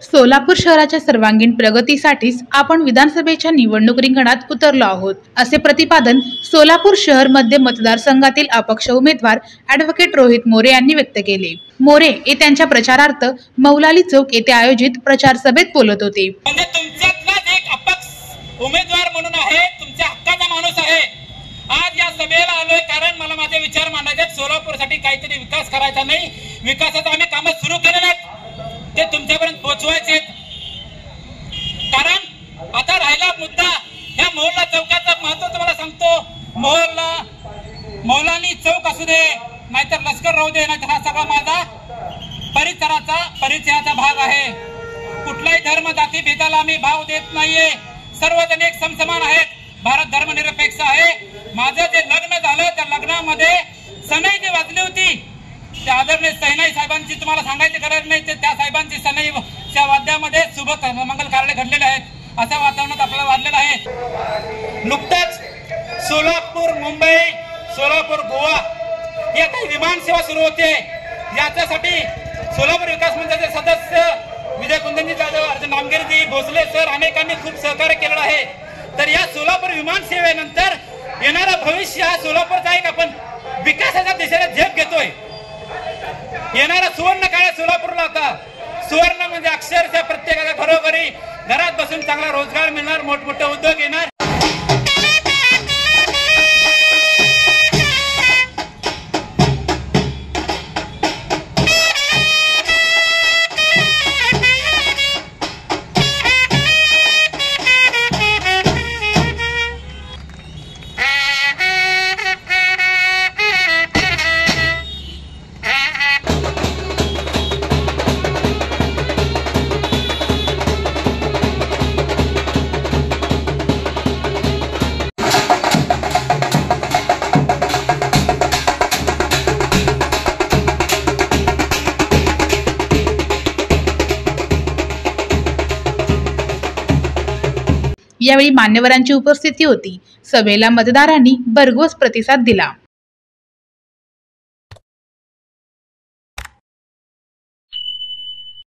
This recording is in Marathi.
सोलापूर शहराच्या सर्वांगीण प्रगतीसाठीच आपण विधानसभेच्या निवडणूक रिंगणात उतरलो आहोत, असे प्रतिपादन सोलापूर शहर मध्य मतदारसंघातील अपक्ष उमेदवार ॲडव्होकेट रोहित मोरे यांनी व्यक्त केले। मोरे हे त्यांच्या प्रचारार्थ मौलाली चौक येथे आयोजित प्रचार सभेत बोलत होते। तुमच्यातलाच एक अपक्ष उमेदवार म्हणून आहे, तुमच्या हक्काचा माणूस आहे। आज या सभेला आलोय कारण मला माझे विचार मांडायचे आहेत। सोलापूरसाठी काहीतरी विकास करायचा नाही, विकासाचं आम्ही काम सुरू केलेले आहेत, ते तुमच्यापर्यंत पोहोचवायचे। कारण आता राहिला मुद्दा या मोहल्ला चौकाचा महत्व तुम्हाला सांगतो। मौलानी चौक असू दे, नाहीतर लष्कर राहू दे, नाहीतर हा सगळा माझा परिचयाचा भाग आहे। कुठलाही धर्म जाती भेदाला आम्ही भाव देत नाहीये, सर्वजण एक समसमान आहेत। भारत धर्मनिरपेक्ष आहे। माझं जे लग्न झालं त्या लग्नामध्ये सनई जी वाजली होती त्या आदरणीय सैनाई साहेबांची तुम्हाला सांगायची गरज नाही, त्या साहेबांची सनईच्या वाद्यामध्ये शुभ मंगल कार्य घडलेले आहेत। अशा वातावरणात आपल्याला वाढलेलं आहे। नुकताच सोलापूर मुंबई, सोलापूर गोवा या काही विमान सेवा सुरू होते। याच्यासाठी सोलापूर विकास मंडळाचे सदस्य विजय कुंदनजी जाधव, अर्जुन नामगिरीजी, भोसले सर अनेकांनी खूप सहकार्य केलेलं आहे। तर या सोलापूर विमान सेवेनंतर येणारं भविष्य हा सोलापूरचा एक आपण विकासाच्या दिशेने झेप घेतोय। येणारा सुवर्ण काळ सोलापूरला होता। सुवर्ण म्हणजे अक्षरशः प्रत्येकाच्या घरोघरी घरात बसून चांगला रोजगार मिळणार, मोठमोठे उद्योग येणार। यावेळी मान्यवरांची उपस्थिती होती। सभेला मतदारांनी भरघोस प्रतिसाद दिला।